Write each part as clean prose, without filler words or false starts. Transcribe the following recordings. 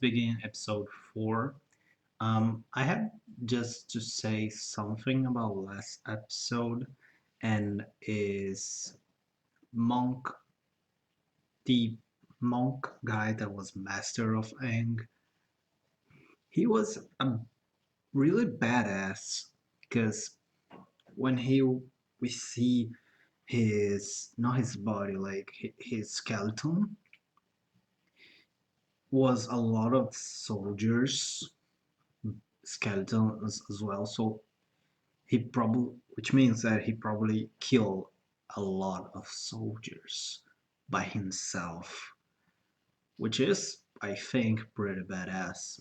begin episode 4. I have just to say something about last episode, and is Monk, the monk guy that was master of Aang. He was a really badass because when we see his not his body like his skeleton was a lot of soldiers skeletons as well, so he probably, which means that he probably killed a lot of soldiers by himself, which is, I think, pretty badass,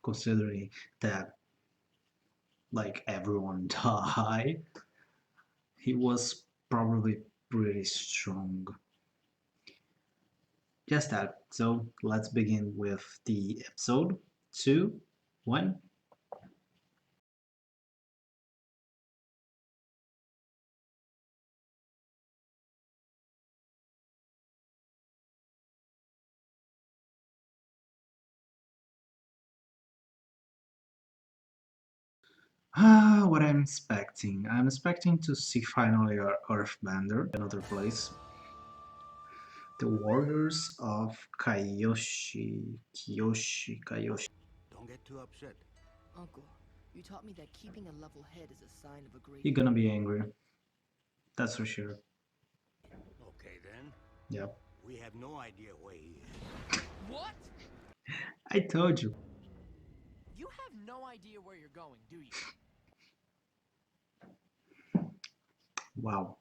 considering that like everyone died. He was probably pretty strong. Just that. So let's begin with the episode. Two, one. What I'm expecting. I'm expecting to see finally our Earthbender, another place. The Warriors of Kyoshi. Don't get too upset. Uncle, you taught me that keeping a level head is a sign of a great You're gonna leader. be angry. That's for sure. Okay then. Yep. We have no idea where he is. What? I told you. You have no idea where you're going, do you? Wow.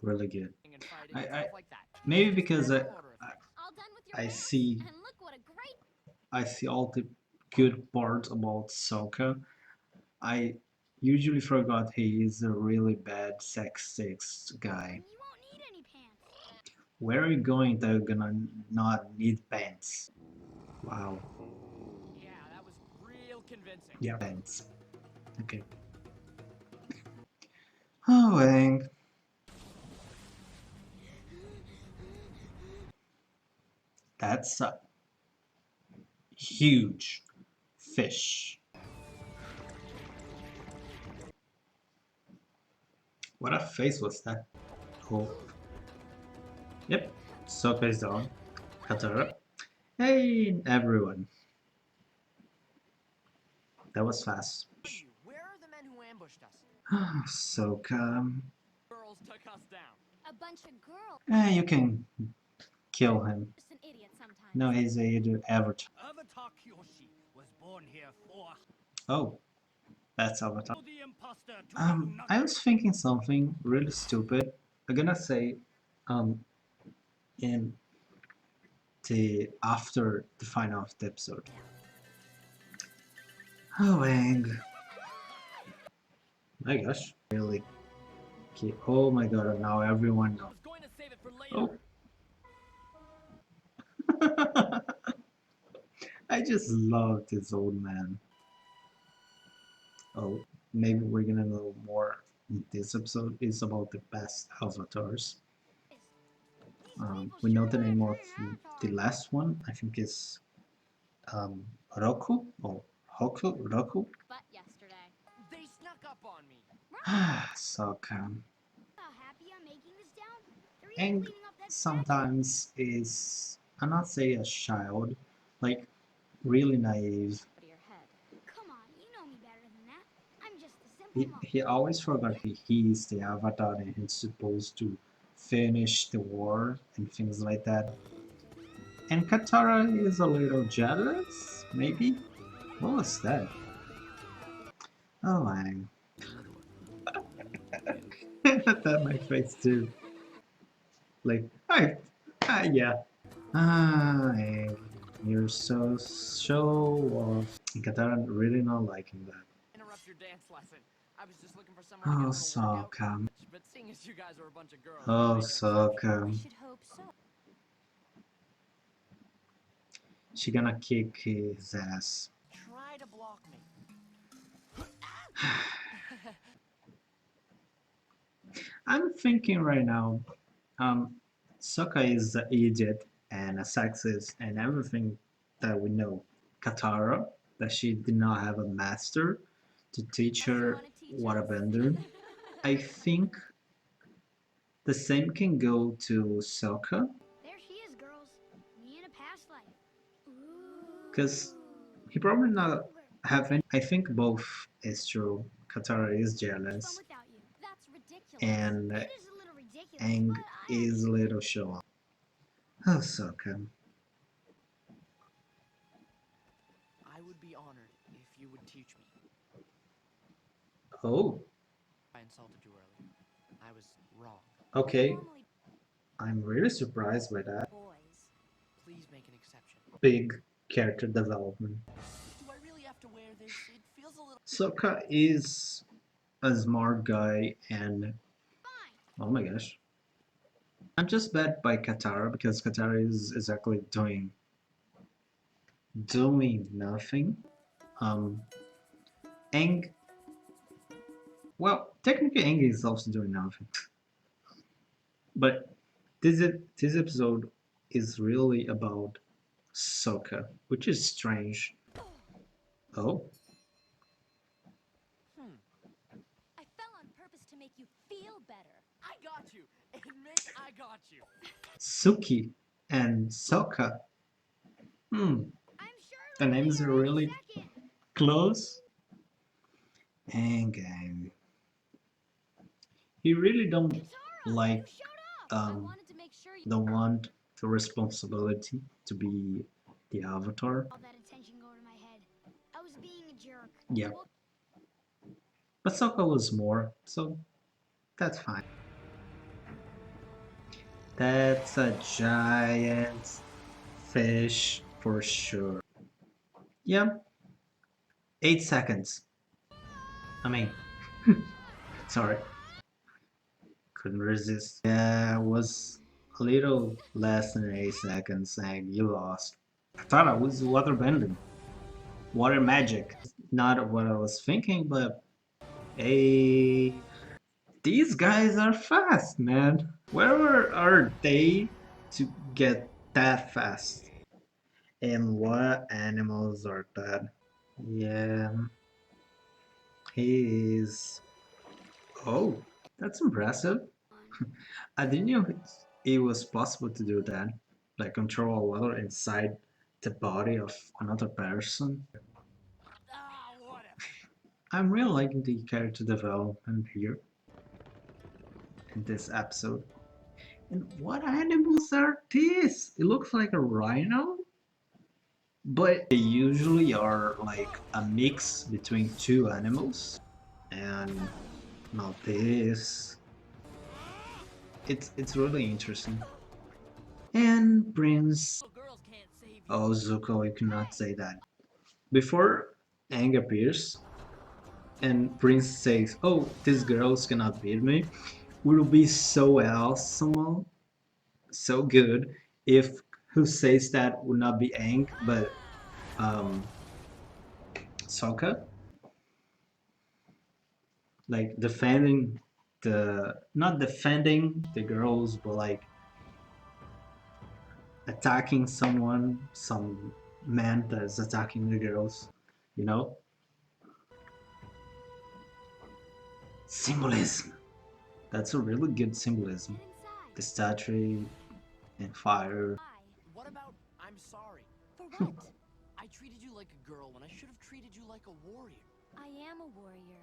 Really good. And fighting I, and I stuff like that. maybe Just because normal order of things. All done with your I pants? see And look what a great I see all the good parts about Sokka. I usually forgot he is a really bad sexist guy. you won't need any pants. Where are you going that you're gonna not need pants? Wow. Yeah, that was real convincing. Yeah, pants. Okay. Oh, Aang. That's a huge fish. What a face was that? Oh. Yep. Sokka is down. Katara. Hey, everyone. That was fast. Where are the men who ambushed us? Sokka. Girls took us down. A bunch of girls. You can kill him. Just an idiot sometimes. No, he's a avatar. Avatar Kyoshi was born here for Oh, that's Avatar. the imposter to do I nothing. was thinking something really stupid. I'm gonna say, um, in the after the final of the episode. Oh, Aang. My gosh, really. Okay. Oh my god, now everyone I knows. was going to save it for later. Oh. I just love this old man. Oh, maybe we're gonna know more in this episode. It's about the best avatars. We know the name of the last one. I think is Roku or Roku. But yesterday. They snuck up on me. So How happy I'm making this down? They're even and cleaning up that statue. sometimes is I'm not say a child, like really naive. Out of your head. Come on, you know me better than that. I'm just a simple He, monk. he always forgot he is the avatar and he's supposed to finish the war and things like that. And Katara is a little jealous, maybe? What was that? Oh, I that my face too. Like, hi, yeah. Ah, you're so show off. And Katara really not liking that. Interrupt your dance lesson. I was just looking for somewhere to Oh, get a little workout. Sokka. But seeing as you guys are a bunch of girls, Oh, making a exception. Sokka. I should hope so. She gonna kick his ass. Try to block me. I'm thinking right now, Sokka is an idiot and a sexist and everything that we know. Katara, that she did not have a master to teach Unless you her want to teach what a us. bender. I think the same can go to Sokka, There she is, girls. Me in a past life. because Ooh. he probably not have any. I think both is true. Katara is Much fun jealous, without you. That's ridiculous. and It is a little ridiculous, Aang but I is a understand. little show off. Oh, Sokka. I would be honored if you would teach me. Oh, I insulted you earlier. I was wrong. okay. Normally I'm really surprised by that. boys. Please make an exception. Big character development. Do I really have to wear this? It feels a little. Sokka is a smart guy, and Fine. oh my gosh. I'm just bad by Katara because Katara is exactly doing nothing. Um, Aang, well, technically Aang is also doing nothing, but this episode is really about Sokka, which is strange. Oh, Hmm. I fell on purpose to make you feel better. I got you. Admit I got you. Suki and Sokka. Hmm, I'm sure the it'll be names here are any really second. close. Aang. He really don't Katara, you like showed up. I um wanted to make sure you don't want the responsibility to be the avatar. all that attention go to my head. I was being a jerk. Yeah, Well, but Sokka was more, so that's fine. That's a giant fish for sure. Yeah, 8 seconds. I mean, sorry, couldn't resist. Yeah, it was a little less than 8 seconds, and you lost. I thought I was water bending, water magic. Not what I was thinking, but hey, these guys are fast, man. Where are they to get that fast? And what animals are that? Yeah, he is. Oh, that's impressive. I didn't know it was possible to do that. Like control water inside the body of another person. Ah, whatever. I'm really liking the character development here in this episode. And what animals are these? It looks like a rhino, but they usually are like a mix between two animals. And not this. It's really interesting. And Prince. Little girls can't save you. Oh, Zuko, you cannot say that. Before Aang appears and Prince says, "Oh, these girls cannot beat me," would be so awesome, so good if who says that would not be Aang but um, Sokka, like defending the not defending the girls, but like attacking someone, some man that's attacking the girls, you know? Symbolism. That's a really good symbolism. get inside. The statue and fire. Why? What about I'm sorry? For what? I treated you like a girl when I should have treated you like a warrior. I am a warrior.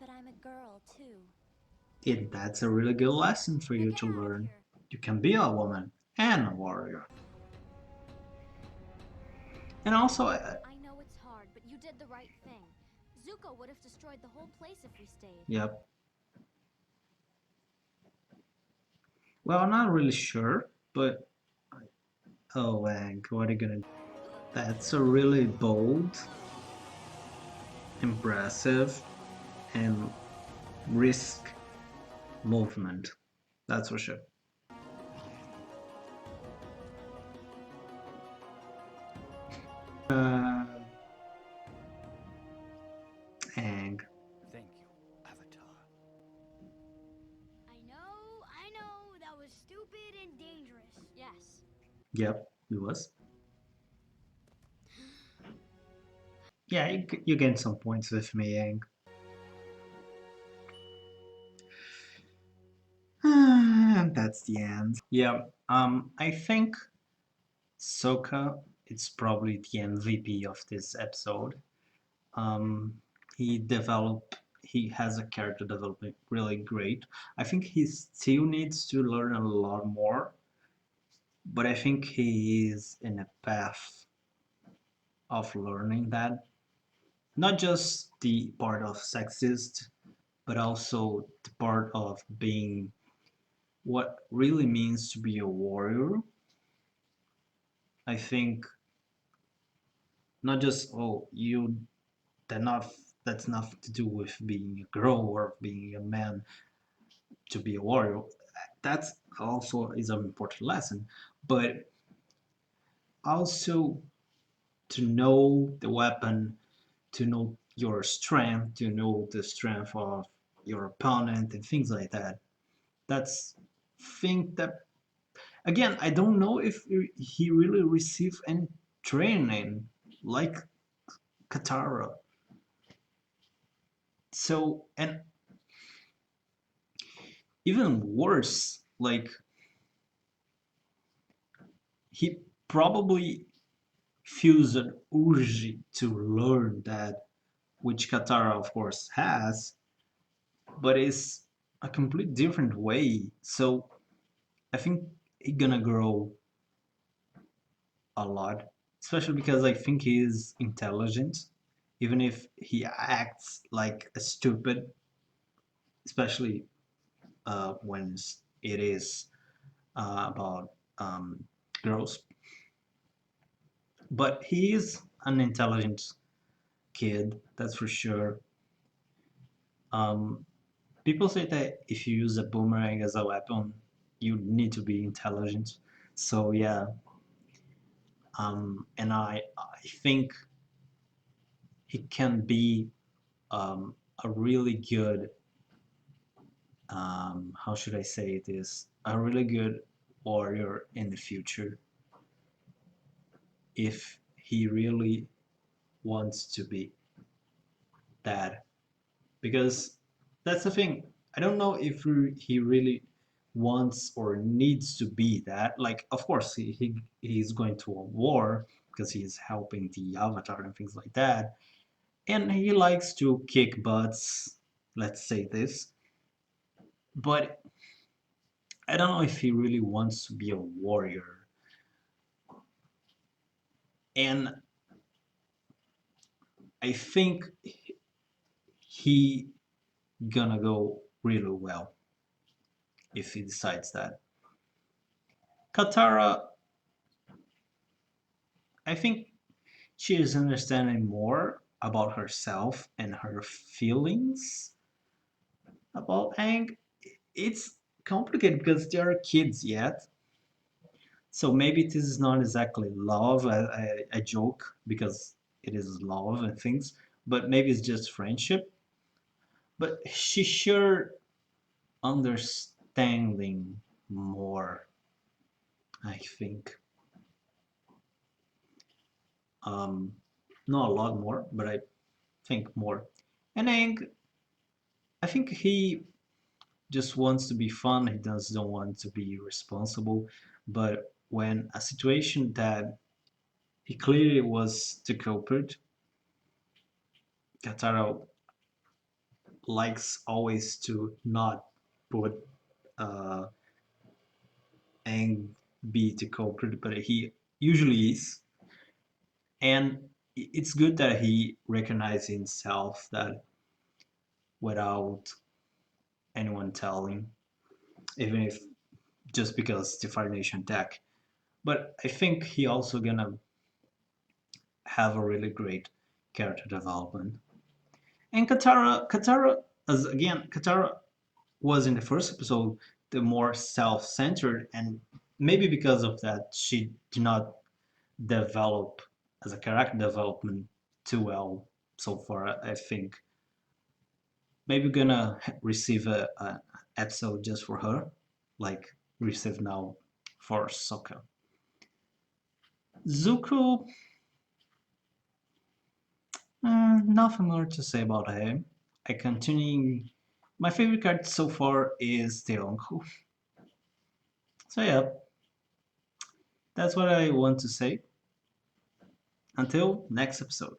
But I'm a girl, too. And that's a really good lesson for Now you get to out of learn. here. You can be a woman and a warrior. And also, I know it's hard, but you did the right thing. Zuko would have destroyed the whole place if we stayed. yep. Well, I'm not really sure, but oh, Wang, what are you gonna do? That's a really bold, impressive, and risk movement. That's for sure. Uh, Ang. Thank you, Avatar. I know, that was stupid and dangerous. Yep, it was. Yeah, you gain some points with me, Yang. And that's the end. Yeah, I think Sokka is probably the MVP of this episode. Um, he has a character development really great. I think he still needs to learn a lot more, but I think he is in a path of learning that. Not just the part of sexist, but also the part of being what really means to be a warrior. I think not just that not that's nothing to do with being a girl or being a man to be a warrior. That's also is an important lesson, but also to know the weapon, to know your strength, to know the strength of your opponent and things like that. That's thing that again I don't know if he really received any training like Katara. So and even worse, like he probably feels an urge to learn that, which Katara of course has, but it's a complete different way. So I think he's gonna grow a lot, especially because I think he is intelligent, even if he acts like a stupid, especially when it is about girls. But he is an intelligent kid, that's for sure. Um, People say that if you use a boomerang as a weapon, you need to be intelligent. So yeah, and I think he can be a really good how should I say this? A really good warrior in the future if he really wants to be that. Because that's the thing. I don't know if he really wants or needs to be that. Like, of course, he's going to a war because he's helping the Avatar and things like that. And he likes to kick butts, let's say this. But I don't know if he really wants to be a warrior. And I think he gonna go really well if he decides that. Katara, I think she is understanding more about herself and her feelings about Aang. It's complicated because they are kids yet. So maybe this is not exactly love. I joke because it is love and things, but maybe it's just friendship. But she sure understanding more, I think. Um, Not a lot more, but I think more. And I think he just wants to be fun. He doesn't want to be responsible. But when a situation that he clearly was the culprit, Katara likes always to not put uh, Aang be the culprit, but he usually is. And it's good that he recognizes himself that without anyone telling, even if just because the Fire Nation attack. But I think he also gonna have a really great character development. And Katara, as again, Katara was in the first episode the more self-centered, and maybe because of that, she did not develop as a character development too well so far. I think maybe gonna receive a episode just for her, like receive now for Sokka. Zuko, nothing more to say about him. I continue. My favorite card so far is the uncle. So yeah, that's what I want to say. Until next episode.